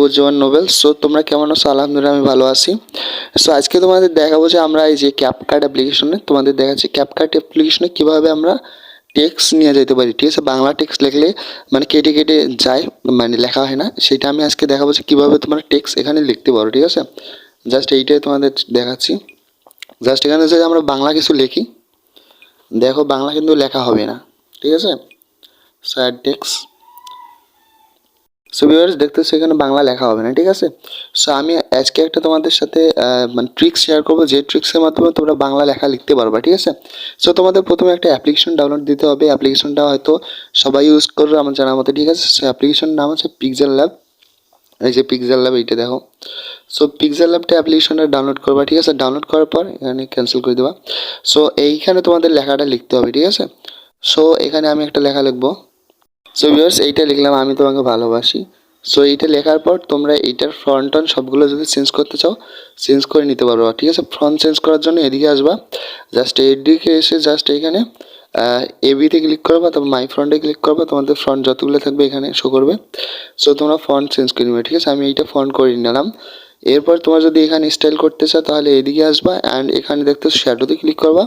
উজ্জ্বল Nobel. So তোমরা কেমন আছো? আলহামদুলিল্লাহ আমি ভালো আছি। সো আজকে তোমাদের দেখাবো যে আমরা এই যে ক্যাপকাট অ্যাপ্লিকেশনে তোমাদের দেখাচ্ছি ক্যাপকাট অ্যাপ্লিকেশনে কীভাবে আমরা টেক্সট নিয়ে যেতে পারি। ঠিক আছে, বাংলা টেক্সট লিখলে মানে কেটে কেটে যায়, মানে লেখা হয় না, সেটা আমি আজকে দেখাবো যে কীভাবে তোমরা টেক্সট এখানে লিখতে পারো। ঠিক আছে, জাস্ট এইটাই তোমাদের দেখাচ্ছি। জাস্ট এখানে যদি আমরা বাংলা কিছু লিখি, দেখো বাংলা কিন্তু লেখা হবে না। ঠিক আছে, স্যাড টেক্সট। সো ভিউয়ার্স দেখতেছো এখানে বাংলা লেখা হবে না। ঠিক আছে, সো আমি আজকে একটা তোমাদের সাথে মানে ট্রিক্স শেয়ার করবো, যে ট্রিক্সের মাধ্যমে তোমরা বাংলা লেখা লিখতে পারবা। ঠিক আছে, সো তোমাদের প্রথমে একটা অ্যাপ্লিকেশন ডাউনলোড দিতে হবে। অ্যাপ্লিকেশনটা হয়তো সবাই ইউজ করবে আমার জানার মতো। ঠিক আছে, সো অ্যাপ্লিকেশনের নাম হচ্ছে পিক্সেল ল্যাব। এই যে পিক্সেল ল্যাব, এইটা দেখো। সো পিক্সেল ল্যাবটা অ্যাপ্লিকেশনটা ডাউনলোড করবা। ঠিক আছে, ডাউনলোড করার পর এখানে ক্যান্সেল করে দেবা। সো এইখানে তোমাদের লেখাটা লিখতে হবে। ঠিক আছে, সো এখানে আমি একটা লেখা লিখবো। সো ভিউয়ার্স এইটা লিখলাম, আমি তোমাকে ভালোবাসি। সো এইটা লেখার পর তোমরা এইটার ফ্রন্ট টন সবগুলো যদি চেঞ্জ করতে চাও চেঞ্জ করে নিতে পারো। ঠিক আছে, ফ্রন্ট চেঞ্জ করার জন্য এদিকে আসবা, জাস্ট এদিকে এসে জাস্ট এইখানে এবিতে ক্লিক করবা, তারপর মাই ফ্রন্টে ক্লিক করবা, তোমাদের ফ্রন্ট যতগুলো থাকবে এখানে শো করবে। সো তোমরা ফন্ট চেঞ্জ করে নেবে। ঠিক আছে, আমি এইটা ফন্ট করে নিলাম। এরপর তোমরা যদি এখানে স্টাইল করতে চাও তাহলে এদিকে আসবা অ্যান্ড এখানে দেখতে শ্যাডোতে ক্লিক করবা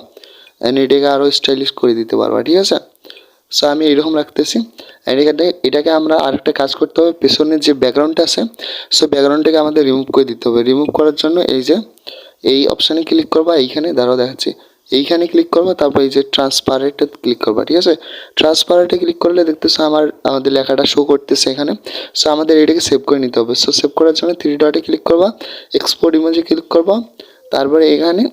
অ্যান্ড এটাকে আরও স্টাইলিশ করে দিতে পারবা। ঠিক আছে, সো আমি এইরকম রাখতেছি। অ্যান্ড এটাকে আমরা আরেকটা কাজ করতে হবে, পেছনের যে ব্যাকগ্রাউন্ডটা আছে, সো ব্যাকগ্রাউন্ডটাকে আমাদের রিমুভ করে দিতে হবে। রিমুভ করার জন্য এই যে এই অপশানে ক্লিক করবা, এইখানে দাঁড়াও দেখাচ্ছি, এইখানে ক্লিক করবা, তারপর এই যে ট্রান্সপারেন্টে ক্লিক করবা। ঠিক আছে, ট্রান্সপারেন্টে ক্লিক করলে দেখতেছো আমাদের লেখাটা শো করতেছে এখানে। সো আমাদের এটাকে সেভ করে নিতে হবে। সো সেভ করার জন্য 3 ডটে ক্লিক করবা, এক্সপোর্ট ইমেজে ক্লিক করবা, তারপরে এখানে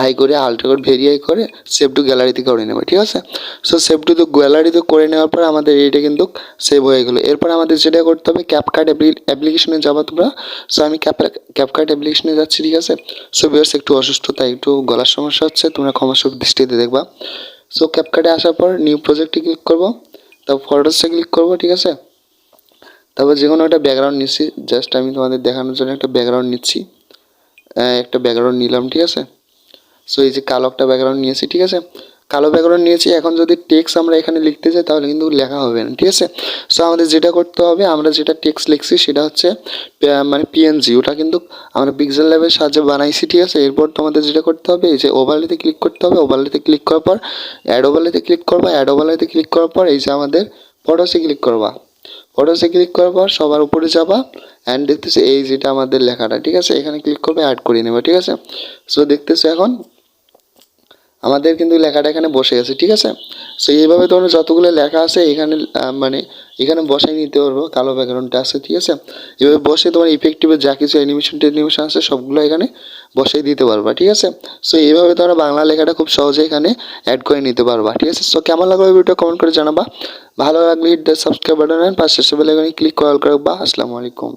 হাই করে আল্ট্রা করে ভেরিফাই করে সেভ টু গ্যালারিতে করে নেবে। ঠিক আছে, সো সেভ টু গ্যালারিতে করে নেওয়ার পর আমাদের এইটা কিন্তু সেভ হয়ে গেলো। এরপর আমাদের যেটা করতে হবে, ক্যাপকাট অ্যাপ্লিকেশনে যাবা তোমরা। সো আমি ক্যাপকাট অ্যাপ্লিকেশনে যাচ্ছি। ঠিক আছে, সো ভিউয়ার্স একটু অসুস্থ, তাই একটু গলার সমস্যা হচ্ছে, তোমরা ক্ষমাসুর দৃষ্টিতে দেখবা। সো ক্যাপকাটে আসার পর নিউ প্রজেক্টে ক্লিক করবো, তারপর ফটোসে ক্লিক করবো। ঠিক আছে, তারপর যে কোনো একটা ব্যাকগ্রাউন্ড নিচ্ছি, জাস্ট আমি তোমাদের দেখানোর জন্য একটা ব্যাকগ্রাউন্ড নিচ্ছি, একটা ব্যাকগ্রাউন্ড নিলাম। ঠিক আছে, সো এই যে কালো একটা ব্যাকগ্রাউন্ড নিয়েছি। ঠিক আছে, কালো ব্যাকগ্রাউন্ড নিয়েছি। এখন যদি টেক্সট আমরা এখানে লিখতে চাই তাহলে কিন্তু লেখা হবে না। ঠিক আছে, সো আমাদের যেটা করতে হবে, আমরা যেটা টেক্সট লিখছি সেটা হচ্ছে মানে পিএনজি, ওটা কিন্তু আমরা পিক্সেল ল্যাবের সাহায্যে বানাইছি। ঠিক আছে, এরপর তোমাদের যেটা করতে হবে, এই যে ওভারলেতে ক্লিক করতে হবে। ওভারলেতে ক্লিক করার পর অ্যাড ওভারলেতে ক্লিক করবা। অ্যাড ওভারলেতে ক্লিক করার পর এই যে আমাদের ফটোসে ক্লিক করবা। ফটোসে ক্লিক করার পর সবার উপরে যাবা অ্যান্ড দেখতেছি এই যেটা আমাদের লেখাটা। ঠিক আছে, এখানে ক্লিক করবে, অ্যাড করে নেবে। ঠিক আছে, সো দেখতেছি এখন আমাদের কিন্তু লেখাটা এখানে বসে গেছে। ঠিক আছে, সো এইভাবে তোমরা যতগুলো লেখা আছে এখানে মানে এখানে বসাই নিতে পারবো, কালো ব্যাকগ্রাউন্ডটা আছে। ঠিক আছে, এভাবে বসে তোমার ইফেক্টিভে যা কিছু অ্যানিমেশন আছে সবগুলো এখানে বসাই দিতে পারবা। ঠিক আছে, সো এইভাবে তোমরা বাংলা লেখাটা খুব সহজে এখানে অ্যাড করে নিতে পারবা। ঠিক আছে, সো কেমন লাগলো ভিডিওটা কমেন্ট করে জানাবা। ভালো লাগলে hit the subscribe button and পাশে বেল আইকনে ক্লিক করে রাখবা। আসসালামু আলাইকুম।